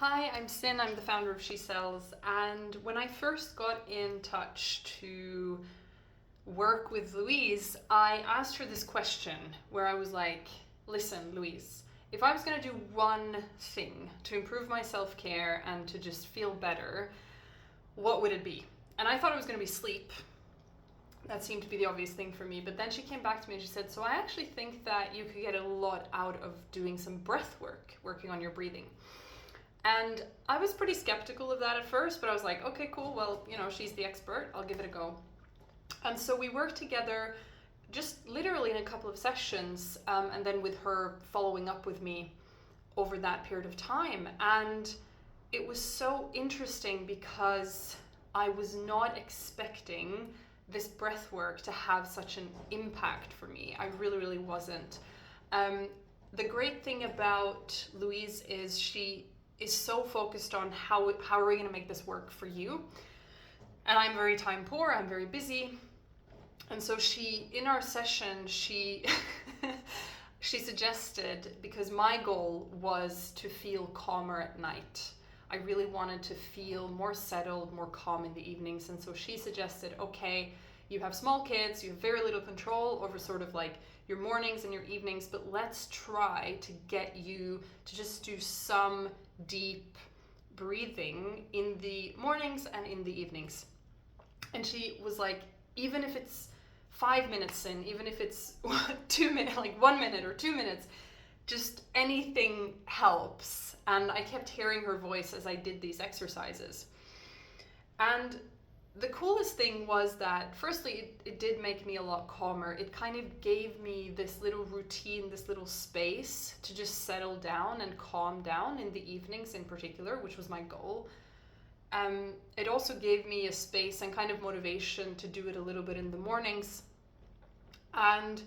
Hi, I'm Synne. I'm the founder of She Sells, and when I first got in touch to work with Louise, I asked her this question where I was like, listen, Louise, if I was going to do one thing to improve my self-care and to just feel better, what would it be? And I thought it was going to be sleep. That seemed to be the obvious thing for me, but then she came back to me and she said, so I actually think that you could get a lot out of doing some breath work, working on your breathing. And I was pretty skeptical of that at first, but I was like, okay, cool. Well, she's the expert. I'll give it a go. And so we worked together just literally in a couple of sessions, and then with her following up with me over that period of time. And it was so interesting because I was not expecting this breath work to have such an impact for me. I really, really wasn't. The great thing about Louise is she is so focused on how are we going to make this work for you. And I'm very time poor, I'm very busy. And so in our session, she suggested, because my goal was to feel calmer at night. I really wanted to feel more settled, more calm in the evenings. And so she suggested, okay, you have small kids, you have very little control over sort of like your mornings and your evenings, but let's try to get you to just do some deep breathing in the mornings and in the evenings. And she was like, even if it's 5 minutes in, even if it's 2 minutes, like 1 minute or 2 minutes, just anything helps. And I kept hearing her voice as I did these exercises. And the coolest thing was that, firstly, it did make me a lot calmer. It kind of gave me this little routine, this little space to just settle down and calm down in the evenings in particular, which was my goal. It also gave me a space and kind of motivation to do it a little bit in the mornings. And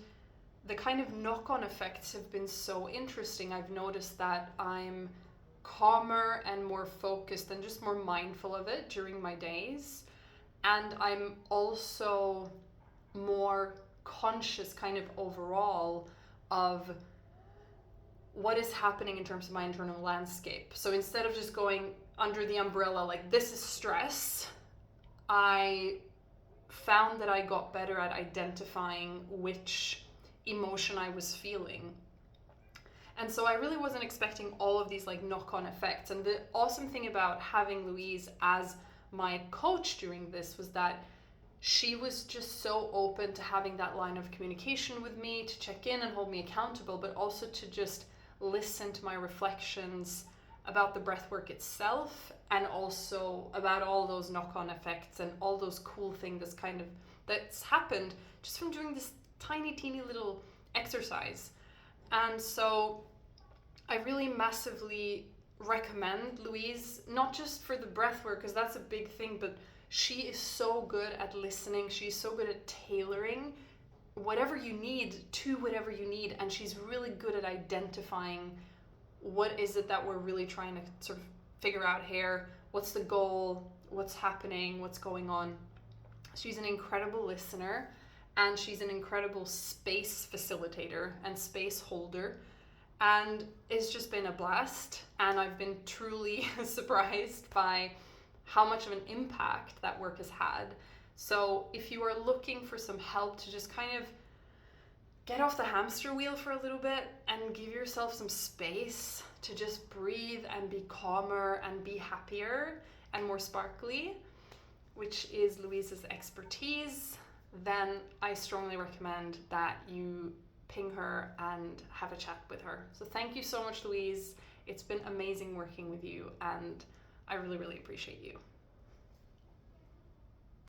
the kind of knock-on effects have been so interesting. I've noticed that I'm calmer and more focused and just more mindful of it during my days. And I'm also more conscious kind of overall of what is happening in terms of my internal landscape. So instead of just going under the umbrella like this is stress, I found that I got better at identifying which emotion I was feeling. And so I really wasn't expecting all of these like knock-on effects. And the awesome thing about having Louise as my coach during this was that she was just so open to having that line of communication with me, to check in and hold me accountable, but also to just listen to my reflections about the breathwork itself, and also about all those knock-on effects and all those cool things that's happened just from doing this tiny, teeny little exercise. And so I really massively recommend Louise, not just for the breath work, because that's a big thing, but she is so good at listening. She's so good at tailoring whatever you need to whatever you need, and she's really good at identifying what is it that we're really trying to sort of figure out here. What's the goal? What's happening? What's going on? She's an incredible listener, and she's an incredible space facilitator and space holder. And it's just been a blast, and I've been truly surprised by how much of an impact that work has had. So if you are looking for some help to just kind of get off the hamster wheel for a little bit and give yourself some space to just breathe and be calmer and be happier and more sparkly, which is Louise's expertise, then I strongly recommend that you ping her and have a chat with her. So thank you so much, Louise. It's been amazing working with you, and I really, really appreciate you.